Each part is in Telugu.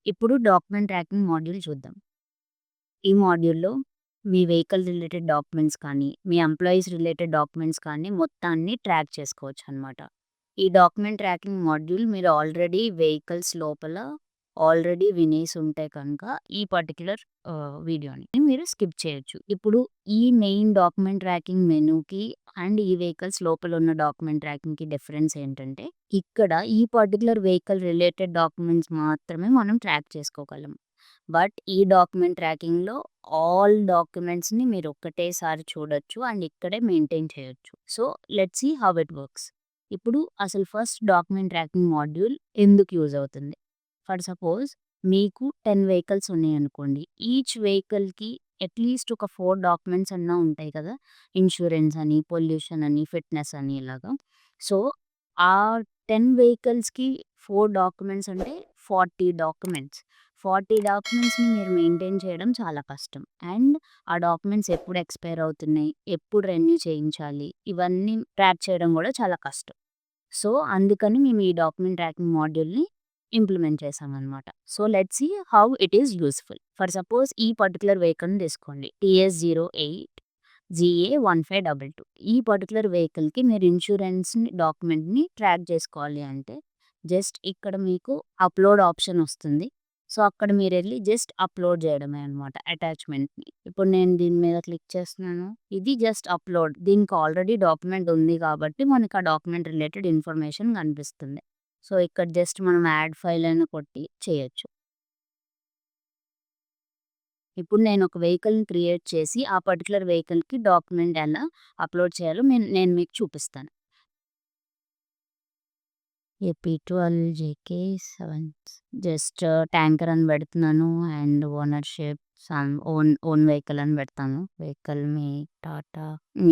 ఇప్పుడు డాక్యుమెంట్ ట్రాకింగ్ మాడ్యూల్ చూద్దాం. ఈ మాడ్యూల్‌లో మీ వెహికల్ రిలేటెడ్ డాక్యుమెంట్స్ కానీ, మీ ఎంప్లాయీస్ రిలేటెడ్ డాక్యుమెంట్స్ కానీ మొత్తాన్ని ట్రాక్ చేసుకోవచ్చనమాట. ఈ డాక్యుమెంట్ ట్రాకింగ్ మాడ్యూల్ మీరు ఆల్రెడీ వెహికల్స్ లోపల వినేసి ఉంటే కనుక ఈ పర్టిక్యులర్ వీడియోని మీరు స్కిప్ చేయొచ్చు. ఇప్పుడు ఈ మెయిన్ డాక్యుమెంట్ ట్రాకింగ్ మెనూకి అండ్ ఈ వెహికల్స్ లోపల ఉన్న డాక్యుమెంట్ ట్రాకింగ్‌కి డిఫరెన్స్ ఏంటంటే, ఇక్కడ ఈ పర్టిక్యులర్ వెహికల్ రిలేటెడ్ డాక్యుమెంట్స్ మాత్రమే మనం ట్రాక్ చేసుకోగలం. బట్ ఈ డాక్యుమెంట్ ట్రాకింగ్‌లో ఆల్ డాక్యుమెంట్స్‌ని మీరు ఒక్కటేసారి చూడొచ్చు అండ్ ఇక్కడే మెయింటైన్ చేయొచ్చు. So, let's see how it works. ఇప్పుడు అసలు ఫస్ట్ డాక్యుమెంట్ ట్రాకింగ్ మాడ్యూల్ ఎందుకు యూజ్ అవుతుంది? ఫర్ సపోజ్ మీకు 10 వెహికల్స్ ఉన్నాయనుకోండి. ఈచ్ వెహికల్‌కి అట్‌లీస్ట్ ఒక 4 డాక్యుమెంట్స్ అన్నా ఉంటాయి కదా! ఇన్స్యూరెన్స్ అని, పొల్యూషన్ అని, ఫిట్‌నెస్ అని ఇలాగా. సో, ఆ 10 వెహికల్స్‌కి 4 డాక్యుమెంట్స్ అంటే 40 డాక్యుమెంట్స్. 40 డాక్యుమెంట్స్‌ని మీరు మెయింటైన్ చేయడం చాలా కష్టం. అండ్ ఆ డాక్యుమెంట్స్ ఎప్పుడు ఎక్స్‌పైర్ అవుతున్నాయి, ఎప్పుడు రెన్యూ చేయించాలి, ఇవన్నీ ట్రాక్ చేయడం కూడా చాలా కష్టం. సో, అందుకని మేము ఈ డాక్యుమెంట్ ట్రాకింగ్ మాడ్యూల్‌ని ఇంప్లిమెంట్ చేశామనమాట. So, let's see how it is useful. For suppose ఈ పర్టిక్యులర్ వెహికల్‌ని తీసుకోండి. TS08 GA1522. ఈ పర్టిక్యులర్ వెహికల్‌కి మీరు ఇన్స్యూరెన్స్‌ని డాక్యుమెంట్‌ని ట్రాక్ చేసుకోవాలి అంటే జస్ట్ ఇక్కడ మీకు అప్‌లోడ్ ఆప్షన్ వస్తుంది. సో, అక్కడ మీరెళ్లి జస్ట్ అప్‌లోడ్ చేయడమే అనమాట అటాచ్‌మెంట్‌ని. ఇప్పుడు నేను దీని మీద క్లిక్ చేస్తున్నాను. ఇది జస్ట్ అప్‌లోడ్. దీనికి ఆల్రెడీ డాక్యుమెంట్ ఉంది కాబట్టి మనకు ఆ డాక్యుమెంట్ రిలేటెడ్ ఇన్ఫర్మేషన్ కనిపిస్తుంది. సో, ఇక్కడ జస్ట్ మనం యాడ్ ఫైల్ అని కొట్టి చేయొచ్చు. ఇప్పుడు నేను ఒక వెహికల్‌ని క్రియేట్ చేసి ఆ పర్టిక్యులర్ వెహికల్‌కి డాక్యుమెంట్ ఎలా అప్‌లోడ్ చేయాలో నేను మీకు చూపిస్తాను. AP12 JK7 జస్ట్ ట్యాంకర్ అని పెడుతున్నాను అండ్ ఓనర్‌షిప్ ఓన్ వెహికల్ అని పెడతాను. వెహికల్ మీ టాటా.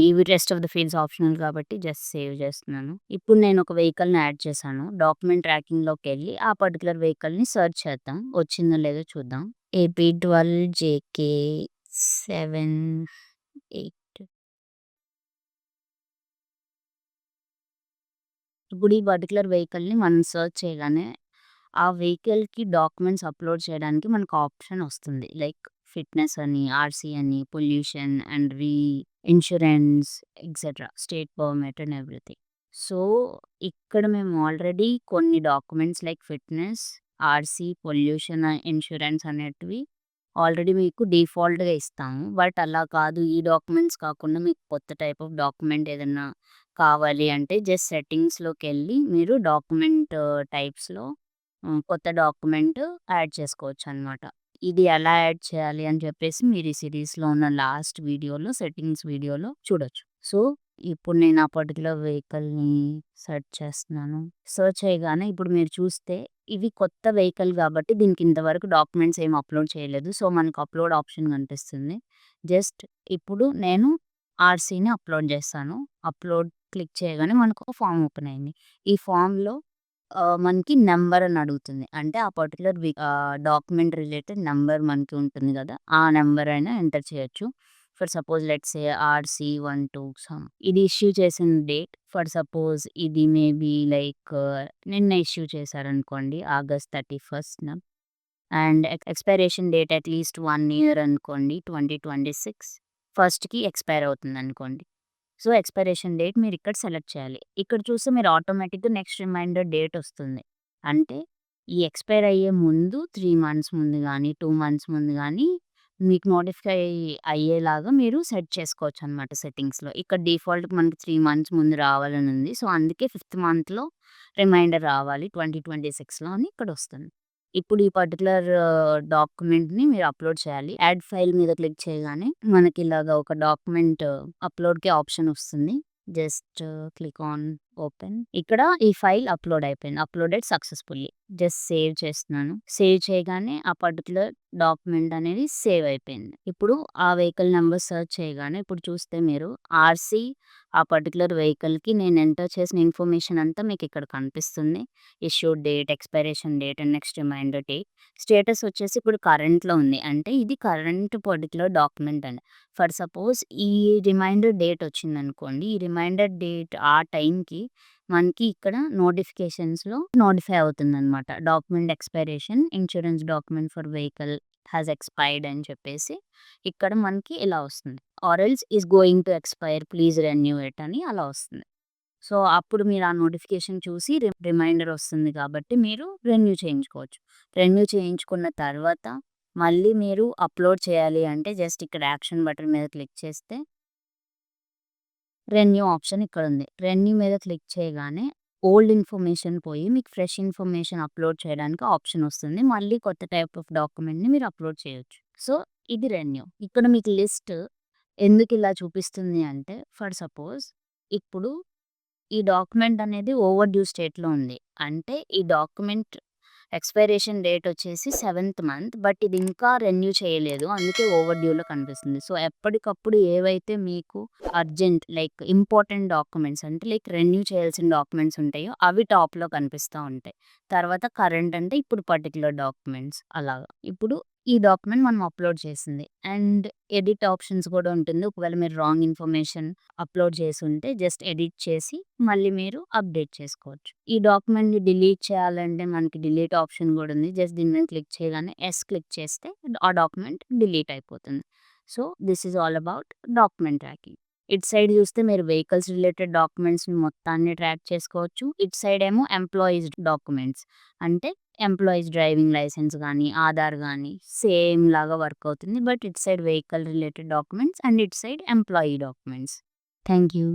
ఇవి rest of the fields optional కాబట్టి జస్ట్ సేవ్ చేస్తున్నాను. ఇప్పుడు నేను ఒక వెహికల్‌ని యాడ్ చేశాను. డాక్యుమెంట్ ట్రాకింగ్‌లోకెళ్ళి ఆ పర్టిక్యులర్ వెహికల్‌ని సెర్చ్ చేద్దాం. వచ్చిందో లేదో చూద్దాం. AP12 JK78. ఇప్పుడు ఈ పర్టిక్యులర్ వెహికల్‌ని మనం సెర్చ్ చేయగానే ఆ వెహికల్‌కి డాక్యుమెంట్స్ అప్‌లోడ్ చేయడానికి మనకు ఆప్షన్ వస్తుంది. లైక్ ఫిట్‌నెస్ అని, ఆర్‌సీ అని, pollution and insurance etcetera, state permit and everything. So, ఇక్కడ మేము ఆల్రెడీ కొన్ని documents like fitness, RC, pollution, insurance అనేటివి ఆల్రెడీ మీకు డిఫాల్ట్‌గా ఇస్తాము. బట్ అలా కాదు, ఈ డాక్యుమెంట్స్ కాకుండా మీకు కొత్త టైప్ ఆఫ్ డాక్యుమెంట్ ఏదన్నా కావాలి అంటే జస్ట్ సెట్టింగ్స్‌లోకెళ్ళి మీరు డాక్యుమెంట్ టైప్స్‌లో కొత్త డాక్యుమెంట్ యాడ్ చేసుకోవచ్చనమాట. ఇది ఎలా యాడ్ చేయాలి అని చెప్పేసి మీరు ఈ సిరీస్‌లో ఉన్న లాస్ట్ వీడియోలో సెట్టింగ్స్ వీడియోలో చూడొచ్చు. సో, ఇప్పుడు నేను ఆ పర్టిక్యులర్ వెహికల్‌ని సెర్చ్ చేస్తున్నాను. సెర్చ్ చేయగానే ఇప్పుడు మీరు చూస్తే ఇది కొత్త వెహికల్ కాబట్టి దీనికి ఇంతవరకు డాక్యుమెంట్స్ ఏమి అప్‌లోడ్ చేయలేదు. సో, మనకు అప్‌లోడ్ ఆప్షన్ కనిపిస్తుంది. జస్ట్ ఇప్పుడు నేను ఆర్‌సీని అప్‌లోడ్ చేస్తాను. అప్‌లోడ్ క్లిక్ చేయగానే మనకు ఒక ఫార్మ్ ఓపెన్ అయింది. ఈ ఫార్మ్‌లో మనకి నంబర్ అని అడుగుతుంది. అంటే ఆ పర్టిక్యులర్ డాక్యుమెంట్ రిలేటెడ్ నంబర్ మనకి ఉంటుంది కదా! ఆ నంబర్ అయినా ఎంటర్ చేయొచ్చు. For suppose let's say RC12 ఇది ఇష్యూ చేసిన డేట్. ఫర్ సపోజ్ ఇది మేబీ లైక్ నిన్న ఇష్యూ చేశారనుకోండి ఆగస్ట్ 31న. అండ్ ఎక్స్‌పైరేషన్ డేట్ అట్‌లీస్ట్ 1 ఇయర్ అనుకోండి. 2026 ఫస్ట్‌కి ఎక్స్‌పైర్ అవుతుందనుకోండి. సో, ఎక్స్‌పైరేషన్ డేట్ మీరిక్కడ సెలెక్ట్ చేయాలి. ఇక్కడ చూస్తే మీరు ఆటోమేటిక్‌గా నెక్స్ట్ రిమైండర్ డేట్ వస్తుంది. అంటే ఈ ఎక్స్‌పైర్ అయ్యే ముందు 3 మంత్స్ ముందు గానీ, 2 మంత్స్ ముందు గానీ మీకు నోటిఫై అయ్యేలాగా మీరు సెట్ చేసుకోవచ్చనమాట సెట్టింగ్స్‌లో. ఇక్కడ డిఫాల్ట్‌గా మనకి 3 మంత్స్ ముందు రావాలని ఉంది. సో, అందుకే ఫిఫ్త్ మంత్‌లో రిమైండర్ రావాలి 2026లో అని ఇక్కడొస్తుంది. ఇప్పుడు ఈ పర్టిక్యులర్ డాక్యుమెంట్‌ని మీరు అప్‌లోడ్ చేయాలి. యాడ్ ఫైల్ మీద క్లిక్ చేయగానే మనకిలాగా ఒక డాక్యుమెంట్ అప్‌లోడ్‌కి ఆప్షన్ వస్తుంది. Just click on open. ఇక్కడ ఈ ఫైల్ అప్‌లోడ్ అయిపోయింది. Uploaded successfully. జస్ట్ సేవ్ చేస్తున్నాను. సేవ్ చేయగానే ఆ పర్టిక్యులర్ డాక్యుమెంట్ అనేది సేవ్ అయిపోయింది. ఇప్పుడు ఆ వెహికల్ నంబర్ సెర్చ్ చేయగానే ఇప్పుడు చూస్తే మీరు ఆర్‌సీ ఆ పర్టిక్యులర్ వెహికల్‌కి నేను ఎంటర్ చేసిన ఇన్ఫర్మేషన్ అంతా మీకిక్కడ కనిపిస్తుంది. Issue date, expiration date and next reminder date. Status వచ్చేసి ఇప్పుడు కరెంట్‌లో ఉంది. అంటే ఇది కరెంట్ పర్టిక్యులర్ డాక్యుమెంట్ అండి. ఫర్ సపోజ్ ఈ రిమైండర్ డేట్ వచ్చిందనుకోండి. ఈ రిమైండర్ డేట్ ఆ టైంకి మనకి ఇక్కడ నోటిఫికేషన్స్‌లో నోటిఫై అవుతుందనమాట. Document expiration, insurance document for vehicle has expired అని చెప్పేసి ఇక్కడ మనకి ఇలా వస్తుంది. Or else is going to expire please renew it అని అలా వస్తుంది. సో, అప్పుడు మీరు ఆ నోటిఫికేషన్ చూసి రిమైండర్ వస్తుంది కాబట్టి మీరు రెన్యూ చేయించుకోవచ్చు. రెన్యూ చేయించుకున్న తర్వాత మళ్ళీ మీరు అప్‌లోడ్ చేయాలి అంటే జస్ట్ ఇక్కడ యాక్షన్ బటన్ మీద క్లిక్ చేస్తే రెన్యూ ఆప్షన్ ఇక్కడుంది. రెన్యూ మీద క్లిక్ చేయగానే ఓల్డ్ ఇన్ఫర్మేషన్ పోయి మీకు ఫ్రెష్ ఇన్ఫర్మేషన్ అప్‌లోడ్ చేయడానికి ఆప్షన్ వస్తుంది. మళ్ళీ కొత్త టైప్ ఆఫ్ డాక్యుమెంట్‌ని మీరు అప్‌లోడ్ చేయొచ్చు. సో, ఇది రెన్యూ. ఇక్కడ మీకు లిస్ట్ ఎందుకిలా చూపిస్తుంది అంటే ఫర్ సపోజ్ ఇప్పుడు ఈ డాక్యుమెంట్ అనేది ఓవర్ డ్యూ స్టేట్‌లో ఉంది. అంటే ఈ డాక్యుమెంట్ ఎక్స్‌పైరేషన్ డేట్ వచ్చేసి 7th మంత్. బట్ ఇది ఇంకా రెన్యూ చేయలేదు. అందుకే ఓవర్ డ్యూలో కనిపిస్తుంది. సో, ఎప్పటికప్పుడు ఏవైతే మీకు అర్జెంట్ లైక్ ఇంపార్టెంట్ డాక్యుమెంట్స్ అంటే లైక్ రెన్యూ చేయాల్సిన డాక్యుమెంట్స్ ఉంటాయో అవి టాప్‌లో కనిపిస్తా ఉంటాయి. తర్వాత కరెంట్ అంటే ఇప్పుడు పర్టిక్యులర్ డాక్యుమెంట్స్ అలాగా. ఇప్పుడు ఈ డాక్యుమెంట్ మనం అప్‌లోడ్ చేసింది. అండ్ ఎడిట్ ఆప్షన్స్ కూడా ఉంటుంది. ఒకవేళ మీరు రాంగ్ ఇన్ఫర్మేషన్ అప్‌లోడ్ చేసుంటే జస్ట్ ఎడిట్ చేసి మళ్ళీ మీరు అప్‌డేట్ చేసుకోవచ్చు. ఈ డాక్యుమెంట్‌ని డిలీట్ చేయాలంటే మనకి డిలీట్ ఆప్షన్ కూడా ఉంది. జస్ట్ దీని మీద క్లిక్ చేయగానే యెస్ క్లిక్ చేస్తే ఆ డాక్యుమెంట్ డిలీట్ అయిపోతుంది. So, this is all about document tracking. ఇటు సైడ్ చూస్తే మీరు వెహికల్స్ రిలేటెడ్ డాక్యుమెంట్స్‌ని మొత్తాన్ని ట్రాక్ చేసుకోవచ్చు. ఇటు సైడ్ ఏమో ఎంప్లాయీస్ డాక్యుమెంట్స్ అంటే ఎంప్లాయీస్ డ్రైవింగ్ లైసెన్స్ గానీ, ఆధార్ గానీ సేమ్ లాగా వర్క్ అవుతుంది. బట్ ఇటు side vehicle related documents and ఇటు side employee documents. Thank you.